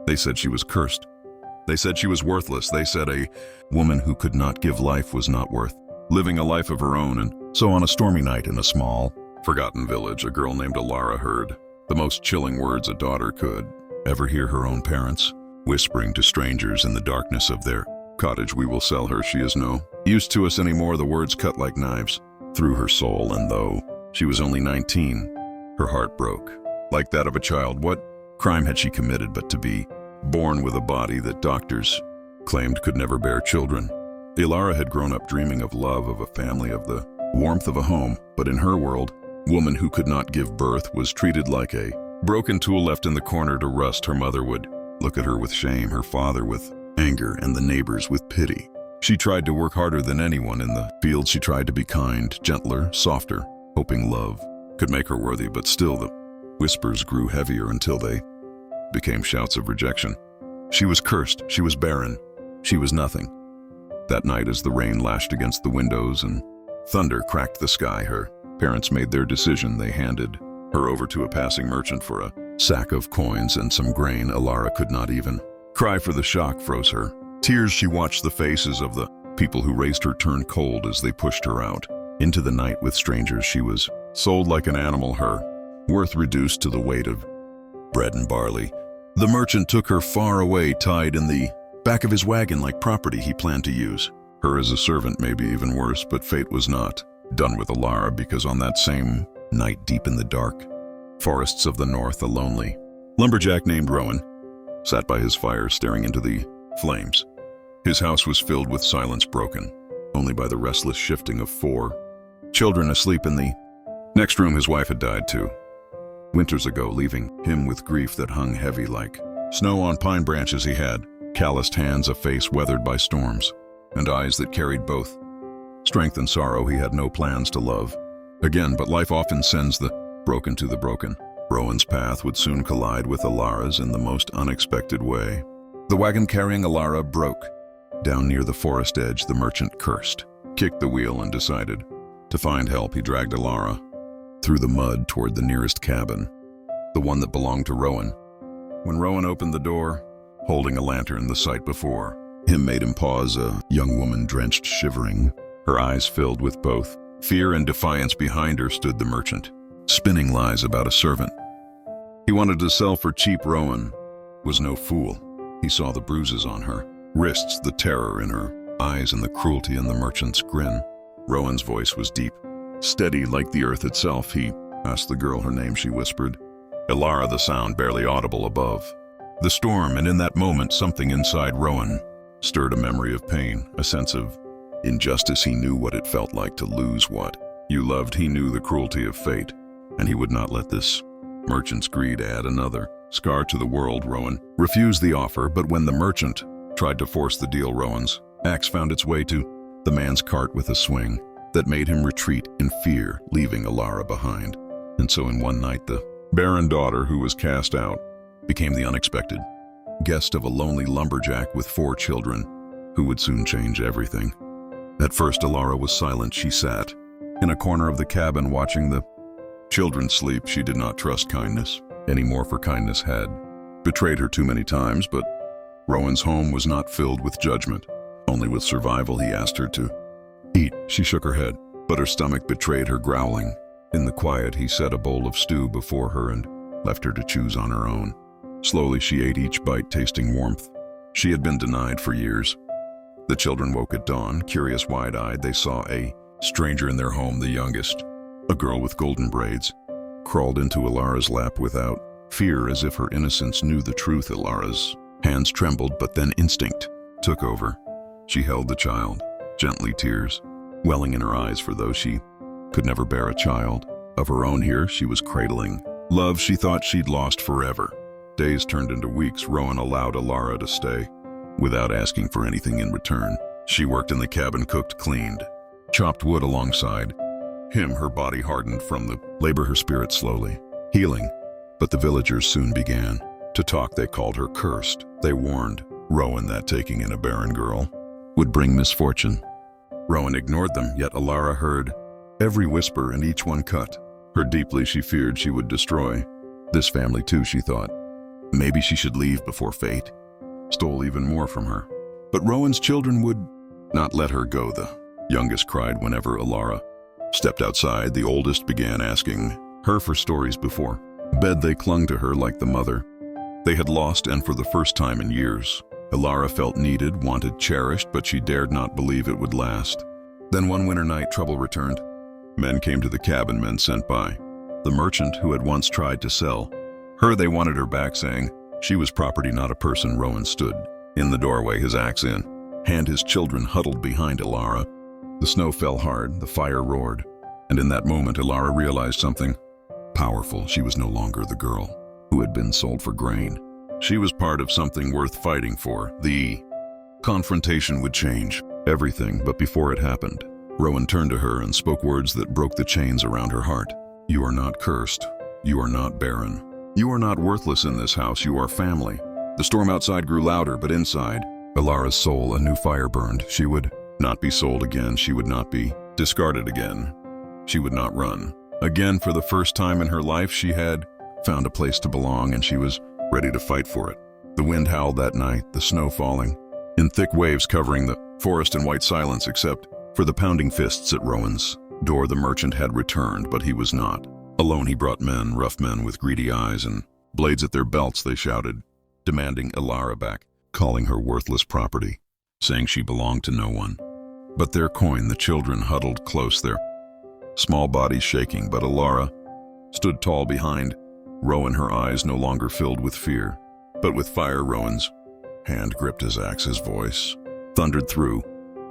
They said she was cursed. They said she was worthless. They said a woman who could not give life was not worth living a life of her own. And so on a stormy night in a small, forgotten village, a girl named Alara heard the most chilling words a daughter could ever hear her own parents whispering to strangers in the darkness of their cottage. "We will sell her. She is no use to us anymore." The words cut like knives through her soul, and though she was only 19, her heart broke like that of a child. What crime had she committed but to be born with a body that doctors claimed could never bear children? Alara had grown up dreaming of love, of a family, of the warmth of a home, but in her world, woman who could not give birth was treated like a broken tool left in the corner to rust. Her mother would look at her with shame, her father with anger, and the neighbors with pity. She tried to work harder than anyone in the field. She tried to be kind, gentler, softer, hoping love could make her worthy, but still the whispers grew heavier until they became shouts of rejection. She was cursed, she was barren, she was nothing. That night, as the rain lashed against the windows and thunder cracked the sky, her parents made their decision. They handed her over to a passing merchant for a sack of coins and some grain. Alara could not even cry, for the shock froze her tears. She watched the faces of the people who raised her turn cold as they pushed her out into the night with strangers. She was sold like an animal, her worth reduced to the weight of bread and barley. The merchant took her far away, tied in the back of his wagon like property he planned to use her as a servant, maybe even worse. But fate was not done with Alara, because on that same night, deep in the dark forests of the north, a lonely lumberjack named Rowan sat by his fire, staring into the flames. His house was filled with silence, broken only by the restless shifting of 4 children asleep in the next room. His wife had died 2 winters ago, leaving him with grief that hung heavy like snow on pine branches. He had calloused hands, a face weathered by storms, and eyes that carried both strength and sorrow. He had no plans to love again, but life often sends the broken to the broken. Rowan's path would soon collide with Alara's in the most unexpected way. The wagon carrying Alara broke down near the forest edge. The merchant cursed, kicked the wheel, and decided to find help. He dragged Alara through the mud toward the nearest cabin, the one that belonged to Rowan. When Rowan opened the door, holding a lantern, the sight before him made him pause. A young woman, drenched, shivering, her eyes filled with both fear and defiance. Behind her stood the merchant, spinning lies about a servant he wanted to sell for cheap. Rowan was no fool. He saw the bruises on her wrists, the terror in her eyes, and the cruelty in the merchant's grin. Rowan's voice was deep, steady like the earth itself. He asked the girl her name. She whispered, "Alara," the sound barely audible above the storm. And in that moment, something inside Rowan stirred, a memory of pain, a sense of injustice. He knew what it felt like to lose what you loved. He knew the cruelty of fate, and he would not let this merchant's greed add another scar to the world. Rowan refused the offer, but when the merchant tried to force the deal, Rowan's axe found its way to the man's cart with a swing that made him retreat in fear, leaving Alara behind. And so in one night, the barren daughter who was cast out became the unexpected guest of a lonely lumberjack with 4 children who would soon change everything. At first, Alara was silent. She sat in a corner of the cabin watching the children sleep. She did not trust kindness anymore, for kindness had betrayed her too many times. But Rowan's home was not filled with judgment, only with survival. He asked her to eat. She shook her head, but her stomach betrayed her, growling. In the quiet, he set a bowl of stew before her and left her to choose on her own. Slowly, she ate each bite, tasting warmth she had been denied for years. The children woke at dawn, curious, wide-eyed. They saw a stranger in their home. The youngest, a girl with golden braids, crawled into Alara's lap without fear, as if her innocence knew the truth. Alara's hands trembled, but then instinct took over. She held the child gently, tears welling in her eyes, for though she could never bear a child of her own, here she was cradling love she thought she'd lost forever. Days turned into weeks. Rowan allowed Alara to stay without asking for anything in return. She worked in the cabin, cooked, cleaned, chopped wood alongside him. Her body hardened from the labor, her spirit slowly healing. But the villagers soon began to talk. They called her cursed. They warned Rowan that taking in a barren girl would bring misfortune. Rowan ignored them, yet Alara heard every whisper, and each one cut her deeply. She feared she would destroy this family too, she thought. Maybe she should leave before fate stole even more from her. But Rowan's children would not let her go, the youngest cried whenever Alara stepped outside. The oldest began asking her for stories before bed. They clung to her like the mother they had lost, and for the first time in years, Alara felt needed, wanted, cherished, but she dared not believe it would last. Then one winter night, trouble returned. Men came to the cabin, men sent by the merchant who had once tried to sell her. They wanted her back, saying she was property, not a person. Rowan stood in the doorway, his axe in hand, his children huddled behind Alara. The snow fell hard, the fire roared, and in that moment Alara realized something powerful. She was no longer the girl who had been sold for grain. She was part of something worth fighting for. The confrontation would change everything, but before it happened, Rowan turned to her and spoke words that broke the chains around her heart. You are not cursed. You are not barren. You are not worthless in this house. You are family. The storm outside grew louder, but inside Alara's soul a new fire burned. She would not be sold again. She would not be discarded again. She would not run again. For the first time in her life, she had found a place to belong, and she was ready to fight for it. The wind howled that night, the snow falling in thick waves covering the forest in white silence, except for the pounding fists at Rowan's door. The merchant had returned, but he was not alone. He brought men, rough men with greedy eyes and blades at their belts. They shouted, demanding Alara back, calling her worthless property, saying she belonged to no one but their coin. The children huddled close, their small bodies shaking, but Alara stood tall behind Rowan, her eyes no longer filled with fear, but with fire. Rowan's hand gripped his axe. His voice thundered through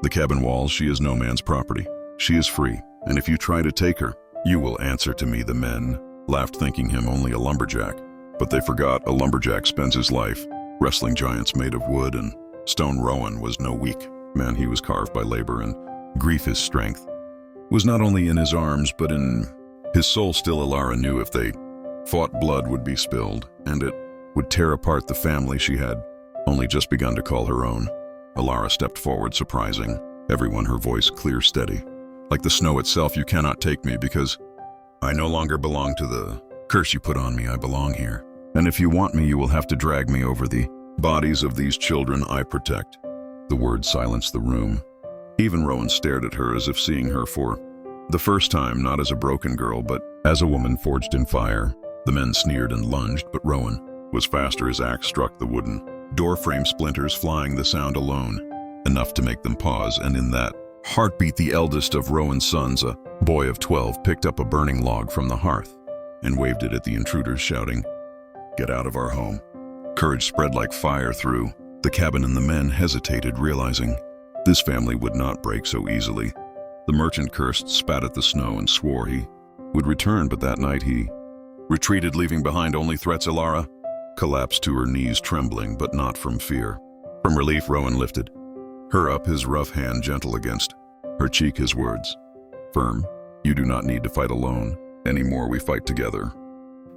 the cabin walls. She is no man's property. She is free, and if you try to take her, you will answer to me. The men laughed, thinking him only a lumberjack, but they forgot a lumberjack spends his life wrestling giants made of wood and stone. Rowan was no weak man. He was carved by labor and grief. His strength was not only in his arms, but in his soul. Still, Alara knew if they fought, blood would be spilled, and it would tear apart the family she had only just begun to call her own. Alara stepped forward, surprising everyone, her voice clear, steady, like the snow itself. You cannot take me, because I no longer belong to the curse you put on me. I belong here. And if you want me, you will have to drag me over the bodies of these children I protect. The words silenced the room. Even Rowan stared at her, as if seeing her for the first time, not as a broken girl, but as a woman forged in fire. The men sneered and lunged, but Rowan was faster. His axe struck the wooden door frame, splinters flying, the sound alone enough to make them pause. And in that heartbeat, the eldest of Rowan's sons, a boy of 12, picked up a burning log from the hearth and waved it at the intruders, shouting, "Get out of our home." Courage spread like fire through the cabin, and the men hesitated, realizing this family would not break so easily. The merchant cursed, spat at the snow, and swore he would return, but that night he retreated, leaving behind only threats. Alara collapsed to her knees, trembling, but not from fear. From relief, Rowan lifted her up, his rough hand gentle against her cheek, his words firm. You do not need to fight alone anymore. We fight together.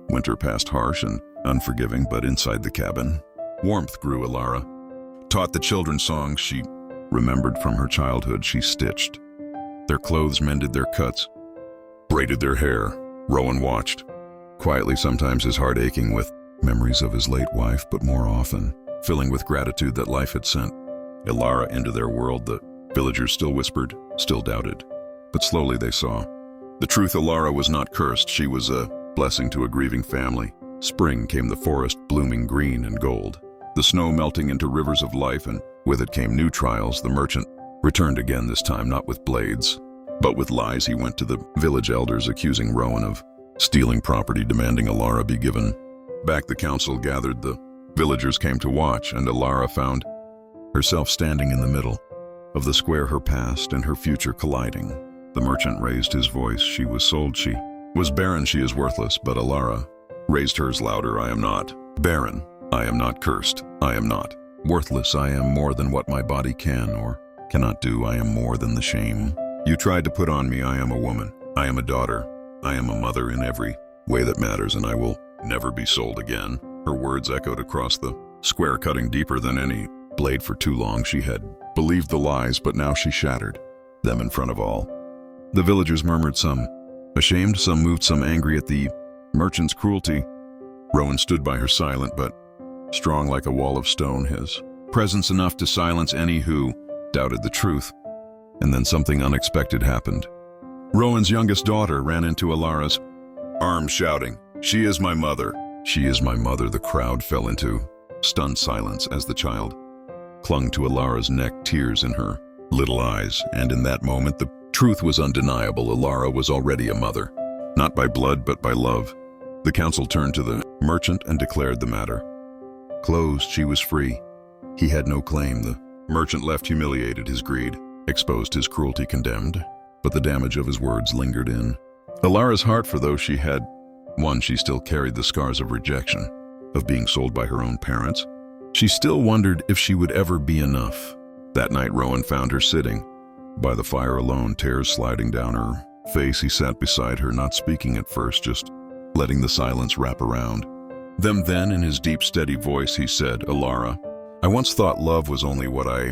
Winter passed, harsh and unforgiving, but inside the cabin, warmth grew. Alara taught the children songs she remembered from her childhood. She stitched their clothes, mended their cuts, braided their hair. Rowan watched quietly, sometimes his heart aching with memories of his late wife, but more often filling with gratitude that life had sent Alara into their world. The villagers still whispered, still doubted, but slowly they saw the truth. Alara was not cursed. She was a blessing to a grieving family. Spring came, the forest blooming green and gold, the snow melting into rivers of life, and with it came new trials. The merchant returned again, this time not with blades, but with lies. He went to the village elders, accusing Rowan of stealing property, demanding Alara be given back. The council gathered, the villagers came to watch, and Alara found herself standing in the middle of the square, her past and her future colliding. The merchant raised his voice. She was sold. She was barren. She is worthless. But Alara raised hers louder. I am not barren. I am not cursed. I am not worthless. I am more than what my body can or cannot do. I am more than the shame you tried to put on me. I am a woman. I am a daughter. I am a mother in every way that matters, and I will never be sold again. Her words echoed across the square, cutting deeper than any blade. For too long she had believed the lies, but now she shattered them in front of all. The villagers murmured, some ashamed, some moved, some angry at the merchant's cruelty. Rowan stood by her silent, but strong like a wall of stone, his presence enough to silence any who doubted the truth. And then something unexpected happened. Rowan's youngest daughter ran into Alara's arms shouting, "She is my mother! She is my mother!" The crowd fell into stunned silence as the child clung to Alara's neck, tears in her little eyes. And in that moment, the truth was undeniable. Alara was already a mother, not by blood but by love. The council turned to the merchant and declared the matter closed. She was free. He had no claim. The merchant left humiliated, his greed exposed, his cruelty condemned, but the damage of his words lingered in Alara's heart. For though she had won, she still carried the scars of rejection, of being sold by her own parents. She still wondered if she would ever be enough. That night, Rowan found her sitting by the fire alone, tears sliding down her face. He sat beside her, not speaking at first, just letting the silence wrap around them. Then, in his deep, steady voice, he said, "Alara, I once thought love was only what I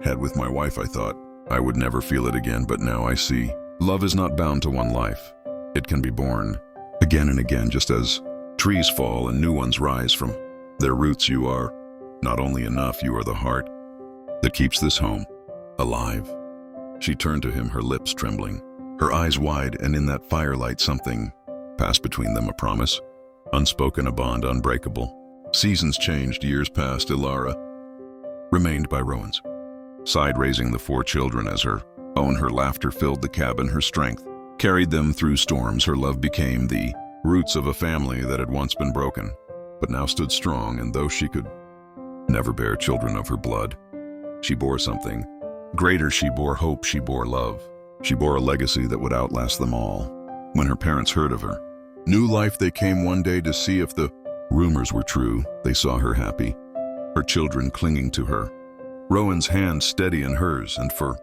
had with my wife. I thought I would never feel it again, but now I see love is not bound to one life. It can be born again and again, just as trees fall and new ones rise from their roots. You are not only enough, you are the heart that keeps this home alive." She turned to him, her lips trembling, her eyes wide, and in that firelight something passed between them, a promise, unspoken, a bond unbreakable. Seasons changed, years passed. Alara remained by Rowan's side, raising the 4 children as her own. Her laughter filled the cabin, her strength carried them through storms. Her love became the roots of a family that had once been broken, but now stood strong. And though she could never bear children of her blood, she bore something greater. She bore hope, she bore love. She bore a legacy that would outlast them all. When her parents heard of her new life, they came one day to see if the rumors were true. They saw her happy, her children clinging to her, Rowan's hand steady in hers, and for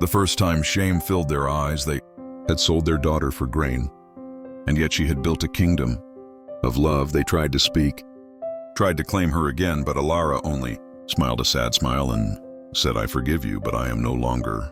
the first time shame filled their eyes. They had sold their daughter for grain, and yet she had built a kingdom of love. They tried to speak, tried to claim her again, but Alara only smiled a sad smile and said, "I forgive you, but I am no longer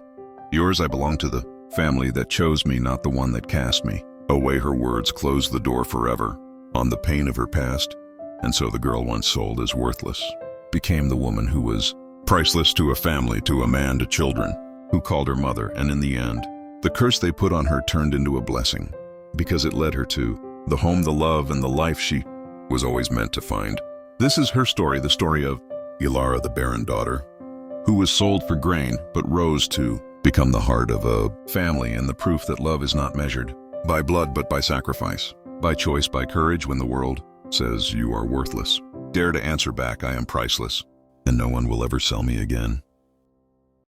yours. I belong to the family that chose me, not the one that cast me away." Her words closed the door forever on the pain of her past, and so the girl once sold as worthless became the woman who was priceless to a family, to a man, to children, who called her mother. And in the end, the curse they put on her turned into a blessing, because it led her to the home, the love, and the life she was always meant to find. This is her story, the story of Alara, the barren daughter, who was sold for grain, but rose to become the heart of a family, and the proof that love is not measured by blood, but by sacrifice, by choice, by courage. When the world says you are worthless, dare to answer back, "I am priceless, and no one will ever sell me again."